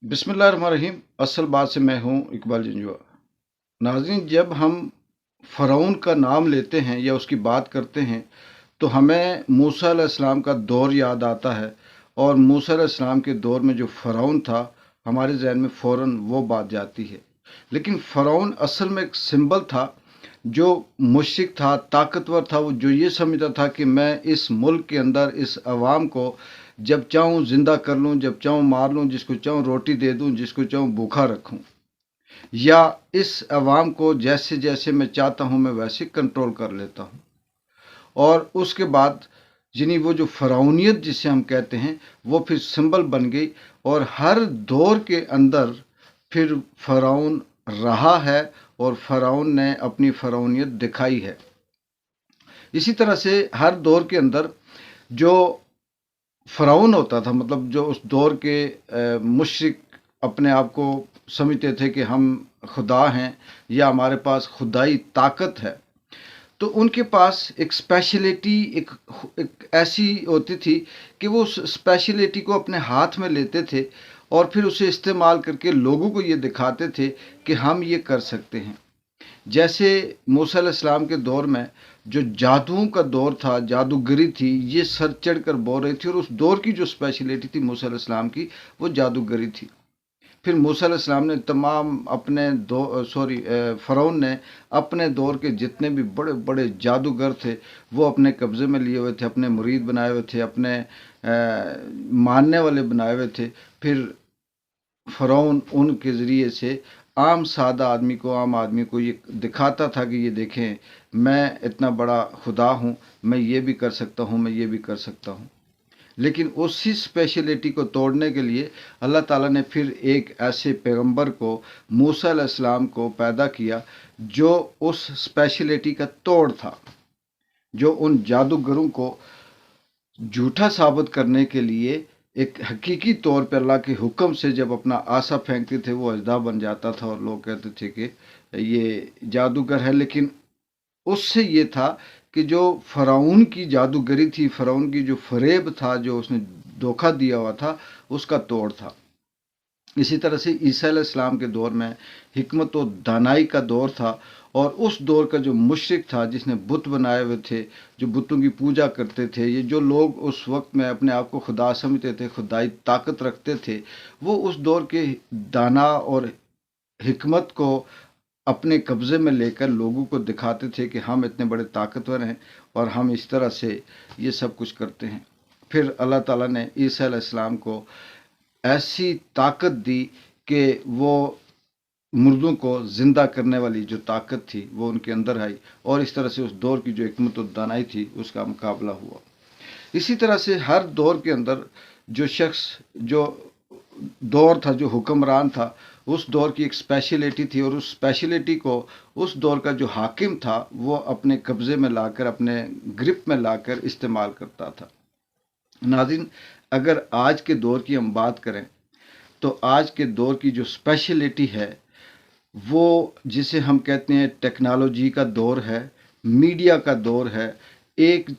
बिस्मिल्लाहिर्रहमानिर्रहीम। असल बात से मैं हूँ इकबाल जंजुआ। नाज़रीन, जब हम फ़िरौन का नाम लेते हैं या उसकी बात करते हैं तो हमें मूसा अलैहिस्सलाम का दौर याद आता है, और मूसा अलैहिस्सलाम के दौर में जो फ़िरौन था हमारे ज़हन में फ़ौरन वो बात जाती है। लेकिन फ़िरौन असल में एक सिंबल था, जो मुश्रिक था, ताकतवर था, वो जो ये समझता था कि मैं इस मुल्क के अंदर इस अवाम को जब चाहूँ ज़िंदा कर लूँ, जब चाहूँ मार लूँ, जिसको चाहूँ रोटी दे दूँ, जिसको चाहूँ भूखा रखूँ, या इस अवाम को जैसे जैसे मैं चाहता हूँ मैं वैसे कंट्रोल कर लेता हूँ। और उसके बाद यानी वो जो फ़िरौनियत जिसे हम कहते हैं वो फिर सिंबल बन गई, और हर दौर के अंदर फिर फ़िरौन रहा है और फ़िरौन ने अपनी फ़िरौनियत दिखाई है। इसी तरह से हर दौर के अंदर जो फ़िरौन होता था, मतलब जो उस दौर के मुशरिक अपने आप को समझते थे कि हम खुदा हैं या हमारे पास खुदाई ताकत है, तो उनके पास एक स्पेशलिटी एक ऐसी होती थी कि वो उस स्पेशलिटी को अपने हाथ में लेते थे और फिर उसे इस्तेमाल करके लोगों को ये दिखाते थे कि हम ये कर सकते हैं। जैसे मूसा अलैहिस्सलाम के दौर में जो जादुओं का दौर था, जादूगरी थी, ये सर चढ़ कर बोल रही थी, और उस दौर की जो स्पेशलिटी थी मूसा अलैहिस्सलाम की, वो जादूगरी थी। फिर मूसा अलैहिस्सलाम ने तमाम अपने फ़िरौन ने अपने दौर के जितने भी बड़े बड़े जादूगर थे वो अपने कब्ज़े में लिए हुए थे, अपने मुरीद बनाए हुए थे, अपने मानने वाले बनाए हुए थे। फिर फ़िरौन उनके ज़रिए से आम सादा आदमी को, आम आदमी को ये दिखाता था कि ये देखें, मैं इतना बड़ा खुदा हूँ, मैं ये भी कर सकता हूँ, मैं ये भी कर सकता हूँ। लेकिन उसी स्पेशलिटी को तोड़ने के लिए अल्लाह ताला ने फिर एक ऐसे पैगंबर को, मूसा अलैहिस्सलाम को पैदा किया, जो उस स्पेशलिटी का तोड़ था, जो उन जादूगरों को झूठा साबित करने के लिए एक हकीकी तौर पर अल्लाह के हुक्म से जब अपना आसा फेंकते थे वो अजदा बन जाता था, और लोग कहते थे कि ये जादूगर है। लेकिन उससे ये था कि जो फ़िरौन की जादूगरी थी, फ़िरौन की जो फ़रेब था, जो उसने धोखा दिया हुआ था, उसका तोड़ था। इसी तरह से ईसा अलैहिस्सलाम के दौर में हिकमत और दानाई का दौर था, और उस दौर का जो मुशरिक था, जिसने बुत बनाए हुए थे, जो बुतों की पूजा करते थे, ये जो लोग उस वक्त में अपने आप को खुदा समझते थे, खुदाई ताकत रखते थे, वो उस दौर के दाना और हिकमत को अपने कब्ज़े में लेकर लोगों को दिखाते थे कि हम इतने बड़े ताकतवर हैं और हम इस तरह से ये सब कुछ करते हैं। फिर अल्लाह ताला ने ईसा अलैहिस्सलाम को ऐसी ताकत दी कि वो मुर्दों को ज़िंदा करने वाली जो ताकत थी वो उनके अंदर आई, और इस तरह से उस दौर की जो हिकमत और दानाई थी उसका मुकाबला हुआ। इसी तरह से हर दौर के अंदर जो शख्स, जो दौर था, जो हुक्मरान था, उस दौर की एक स्पेशलिटी थी, और उस स्पेशलिटी को उस दौर का जो हाकिम था वो अपने कब्ज़े में लाकर, अपने ग्रिप में लाकर इस्तेमाल करता था। नाज़रीन, अगर आज के दौर की हम बात करें तो आज के दौर की जो स्पेशलिटी है वो, जिसे हम कहते हैं टेक्नोलॉजी का दौर है, मीडिया का दौर है। एक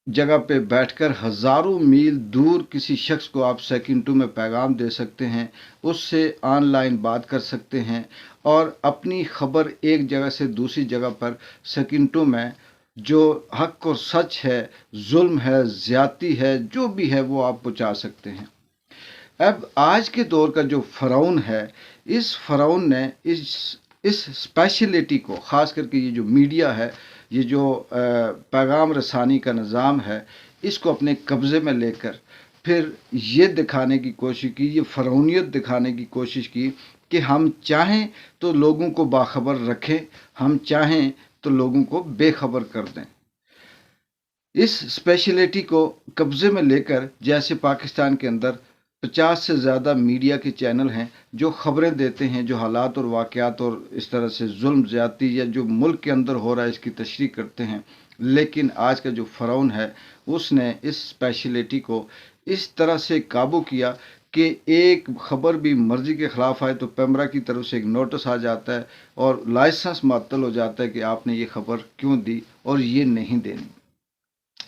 जगह पे बैठकर हज़ारों मील दूर किसी शख्स को आप सेकंडों में पैगाम दे सकते हैं, उससे ऑनलाइन बात कर सकते हैं, और अपनी ख़बर एक जगह से दूसरी जगह पर सेकंडों में, जो हक और सच है, जुल्म है, ज़्यादती है, जो भी है वो आप पहुंचा सकते हैं। अब आज के दौर का जो फ़िरौन है, इस फ़िरौन ने इस स्पेशलिटी को, ख़ास करके ये जो मीडिया है, ये जो पैगाम रसानी का निज़ाम है, इसको अपने कब्ज़े में लेकर फिर ये दिखाने की कोशिश की, ये फ़िरौनियत दिखाने की कोशिश की कि हम चाहें तो लोगों को बाखबर रखें, हम चाहें तो लोगों को बेखबर कर दें। इस स्पेशलिटी को कब्ज़े में लेकर, जैसे पाकिस्तान के अंदर 50 से ज़्यादा मीडिया के चैनल हैं जो ख़बरें देते हैं, जो हालात और वाक़यात और इस तरह से जुल्म ज़्यादती या जो मुल्क के अंदर हो रहा है इसकी तशरीह करते हैं। लेकिन आज का जो फ़िरौन है उसने इस स्पेशलिटी को इस तरह से काबू किया कि एक ख़बर भी मर्ज़ी के ख़िलाफ़ आए तो पैमरा की तरफ से एक नोटिस आ जाता है और लाइसेंस मुअत्तल हो जाता है कि आपने ये ख़बर क्यों दी और ये नहीं देनी।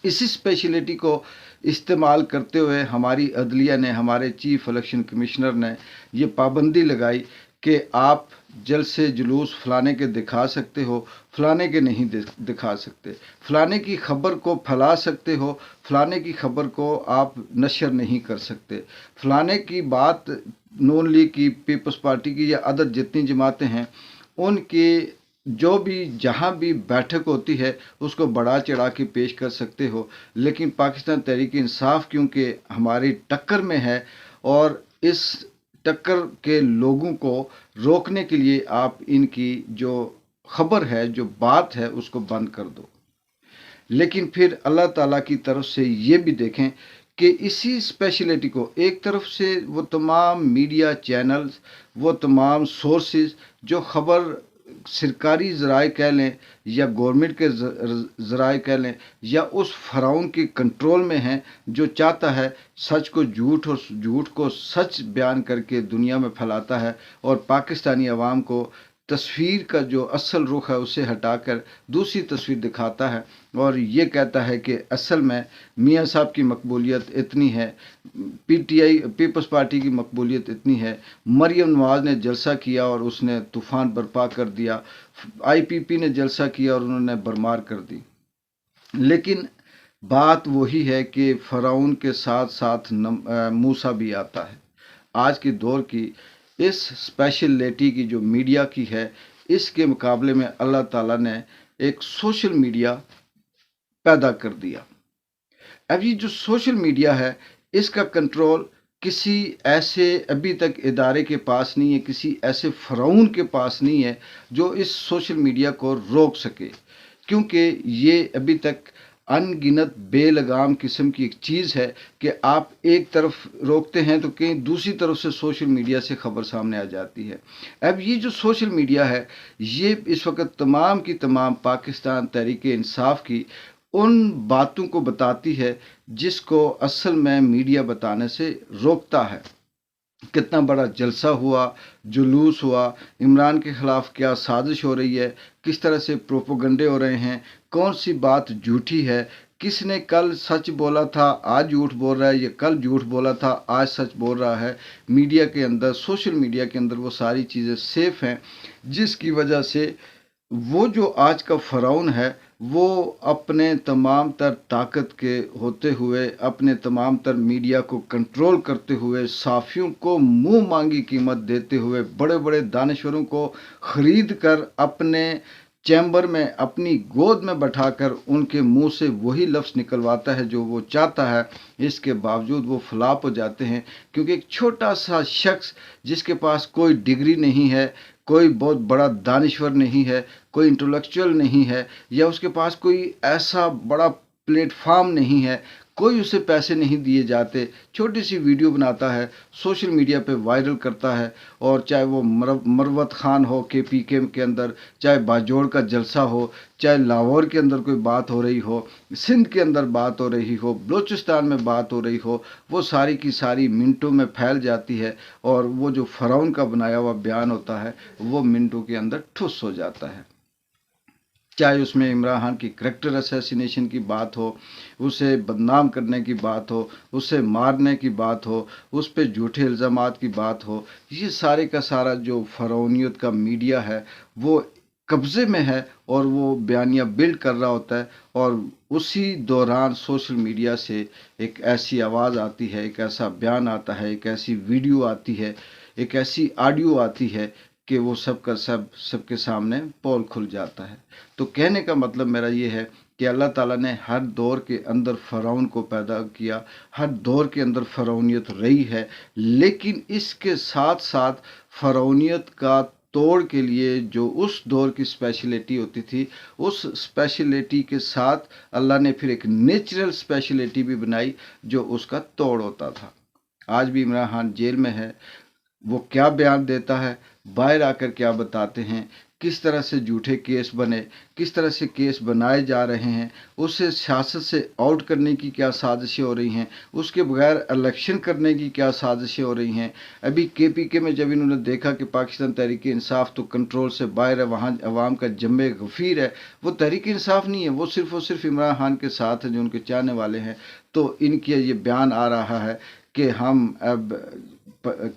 इसी स्पेशलिटी को استعمال کرتے ہوئے ہماری عدلیہ نے، ہمارے چیف الیکشن کمشنر نے یہ پابندی لگائی کہ آپ جلسے جلوس فلانے کے دکھا سکتے ہو، فلانے کے نہیں دکھا سکتے، فلانے کی خبر کو پھیلا سکتے ہو، فلانے کی خبر کو آپ نشر نہیں کر سکتے، فلانے کی بات نون لیگ کی، پیپلز پارٹی کی یا ادر جتنی جماعتیں ہیں ان کی جو بھی جہاں بھی بیٹھک ہوتی ہے اس کو بڑا چڑھا کے پیش کر سکتے ہو، لیکن پاکستان تحریک انصاف کیونکہ ہماری ٹکر میں ہے اور اس ٹکر کے لوگوں کو روکنے کے لیے آپ ان کی جو خبر ہے، جو بات ہے، اس کو بند کر دو۔ لیکن پھر اللہ تعالیٰ کی طرف سے یہ بھی دیکھیں کہ اسی اسپیشلٹی کو ایک طرف سے وہ تمام میڈیا چینلز، وہ تمام سورسز جو خبر سرکاری ذرائع کہہ لیں یا گورنمنٹ کے ذرائع کہہ لیں یا اس فرعون کے کنٹرول میں ہیں جو چاہتا ہے سچ کو جھوٹ اور جھوٹ کو سچ بیان کر کے دنیا میں پھیلاتا ہے اور پاکستانی عوام کو تصویر کا جو اصل رخ ہے اسے ہٹا کر دوسری تصویر دکھاتا ہے اور یہ کہتا ہے کہ اصل میں میاں صاحب کی مقبولیت اتنی ہے، P T I People's Party کی مقبولیت اتنی ہے، مریم نواز نے جلسہ کیا اور اس نے طوفان برپا کر دیا، آئی پی پی نے جلسہ کیا اور انہوں نے برمار کر دی۔ لیکن بات وہی ہے کہ فرعون کے ساتھ ساتھ موسیٰ بھی آتا ہے۔ آج کے دور کی اس اسپیشلٹی کی جو میڈیا کی ہے، اس کے مقابلے میں اللہ تعالیٰ نے ایک سوشل میڈیا پیدا کر دیا۔ اب یہ جو سوشل میڈیا ہے اس کا کنٹرول کسی ایسے ابھی تک ادارے کے پاس نہیں ہے، کسی ایسے فرعون کے پاس نہیں ہے جو اس سوشل میڈیا کو روک سکے، کیونکہ یہ ابھی تک ان گنت بے لگام قسم کی ایک چیز ہے کہ آپ ایک طرف روکتے ہیں تو کہیں دوسری طرف سے سوشل میڈیا سے خبر سامنے آ جاتی ہے۔ اب یہ جو سوشل میڈیا ہے یہ اس وقت تمام کی تمام پاکستان تحریک انصاف کی ان باتوں کو بتاتی ہے جس کو اصل میں میڈیا بتانے سے روکتا ہے۔ کتنا بڑا جلسہ ہوا، جلوس ہوا، عمران کے خلاف کیا سازش ہو رہی ہے، کس طرح سے پروپوگنڈے ہو رہے ہیں، کون سی بات جھوٹی ہے، کس نے کل سچ بولا تھا آج جھوٹ بول رہا ہے، یا کل جھوٹ بولا تھا آج سچ بول رہا ہے۔ میڈیا کے اندر، سوشل میڈیا کے اندر وہ ساری چیزیں سیف ہیں، جس کی وجہ سے وہ جو آج کا فرعون ہے وہ اپنے تمام تر طاقت کے ہوتے ہوئے، اپنے تمام تر میڈیا کو کنٹرول کرتے ہوئے، صحافیوں کو منہ مانگی قیمت دیتے ہوئے، بڑے بڑے دانشوروں کو خرید کر اپنے چیمبر میں اپنی گود میں بٹھا کر ان کے منہ سے وہی لفظ نکلواتا ہے جو وہ چاہتا ہے۔ اس کے باوجود وہ فلاپ ہو جاتے ہیں کیونکہ ایک چھوٹا سا شخص جس کے پاس کوئی ڈگری نہیں ہے، کوئی بہت بڑا دانشور نہیں ہے، کوئی انٹلیکچوئل نہیں ہے، یا اس کے پاس کوئی ایسا بڑا پلیٹ فارم نہیں ہے، کوئی اسے پیسے نہیں دیے جاتے، چھوٹی سی ویڈیو بناتا ہے، سوشل میڈیا پہ وائرل کرتا ہے، اور چاہے وہ مروت خان ہو کے پی کے اندر، چاہے باجوڑ کا جلسہ ہو، چاہے لاہور کے اندر کوئی بات ہو رہی ہو، سندھ کے اندر بات ہو رہی ہو، بلوچستان میں بات ہو رہی ہو، وہ ساری کی ساری منٹوں میں پھیل جاتی ہے اور وہ جو فرعون کا بنایا ہوا بیان ہوتا ہے وہ منٹوں کے اندر ٹھس ہو جاتا ہے۔ چاہے اس میں عمران خان کی کریکٹر اسیسینیشن کی بات ہو، اسے بدنام کرنے کی بات ہو، اسے مارنے کی بات ہو، اس پہ جھوٹے الزامات کی بات ہو، یہ سارے کا سارا جو فرعونیت کا میڈیا ہے وہ قبضے میں ہے اور وہ بیانیہ بلڈ کر رہا ہوتا ہے، اور اسی دوران سوشل میڈیا سے ایک ایسی آواز آتی ہے، ایک ایسا بیان آتا ہے، ایک ایسی ویڈیو آتی ہے، ایک ایسی آڈیو آتی ہے کہ وہ سب کا سب کے سامنے پول کھل جاتا ہے۔ تو کہنے کا مطلب میرا یہ ہے کہ اللہ تعالیٰ نے ہر دور کے اندر فرعون کو پیدا کیا، ہر دور کے اندر فرعونیت رہی ہے، لیکن اس کے ساتھ ساتھ فرعونیت کا توڑ کے لیے جو اس دور کی اسپیشلٹی ہوتی تھی، اس اسپیشلٹی کے ساتھ اللہ نے پھر ایک نیچرل اسپیشلٹی بھی بنائی جو اس کا توڑ ہوتا تھا۔ آج بھی عمران خان جیل میں ہے، وہ کیا بیان دیتا ہے، باہر آ کر کیا بتاتے ہیں किस तरह से झूठे केस बने, किस तरह से केस बनाए जा रहे हैं, उससे सियासत से आउट करने की क्या साजिशें हो रही हैं, उसके बगैर इलेक्शन करने की क्या साजिशें हो रही हैं। अभी KPK में जब इन्होंने देखा कि पाकिस्तान तहरीक इंसाफ तो कंट्रोल से बाहर है, वहाँ अवाम का जम्मे गफीर है, वो तहरीक इंसाफ नहीं है, वो सिर्फ इमरान खान के साथ है जो उनके चाहने वाले हैं। तो इनके ये बयान आ रहा है कि हम अब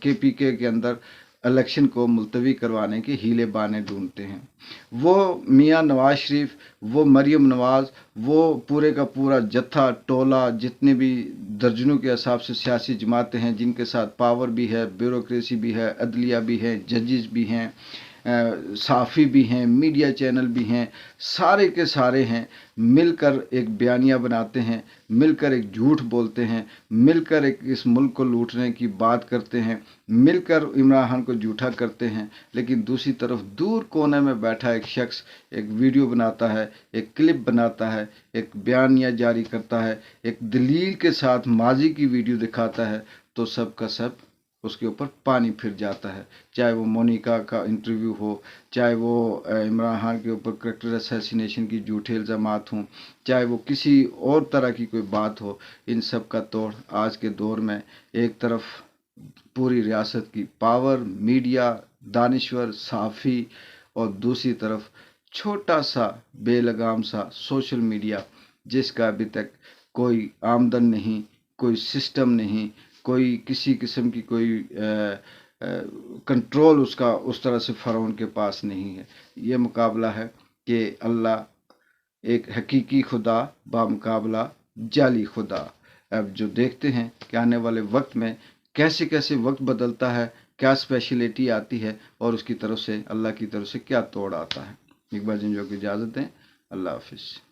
KPK के अंदर इलेक्शन को मुलतवी करवाने के हीले बहाने ढूंढते हैं। वो मियां नवाज शरीफ, वो मरियम नवाज, वो पूरे का पूरा जत्था टोला, जितने भी दर्जनों के हिसाब से सियासी जमातें हैं जिनके साथ पावर भी है, ब्यूरोक्रेसी भी है, अदलिया भी है, जजेस भी हैं, साफ़ी भी हैं, मीडिया चैनल भी हैं, सारे के सारे हैं, मिलकर एक बयानिया बनाते हैं, मिलकर एक झूठ बोलते हैं, मिलकर एक इस मुल्क को लूटने की बात करते हैं, मिलकर इमरान खान को झूठा करते हैं। लेकिन दूसरी तरफ दूर कोने में बैठा एक शख्स एक वीडियो बनाता है, एक क्लिप बनाता है, एक बयानिया जारी करता है, एक दलील के साथ माजी की वीडियो दिखाता है, तो सब का सब उसके ऊपर पानी फिर जाता है। चाहे वो मोनिका का इंटरव्यू हो, चाहे वो इमरान खान के ऊपर करैक्टर असैसिनेशन की झूठे इल्ज़ामात हों, चाहे वो किसी और तरह की कोई बात हो, इन सब का तोड़ आज के दौर में एक तरफ पूरी रियासत की पावर, मीडिया, दानिश्वर, साफ़ी, और दूसरी तरफ छोटा सा बेलगाम सा सोशल मीडिया, जिसका अभी तक कोई आमदन नहीं, कोई सिस्टम नहीं, कोई किसी किस्म की कोई कंट्रोल उसका उस तरह से फ़िरौन के पास नहीं है। ये मुकाबला है कि अल्लाह एक हकीकी खुदा बामुकाबला जाली खुदा। अब जो देखते हैं कि आने वाले वक्त में कैसे कैसे वक्त बदलता है, क्या स्पेशलिटी आती है, और उसकी तरफ से अल्लाह की तरफ से क्या तोड़ आता है। इकबाल जिंजो की इजाज़त दें। अल्लाह हाफिज़।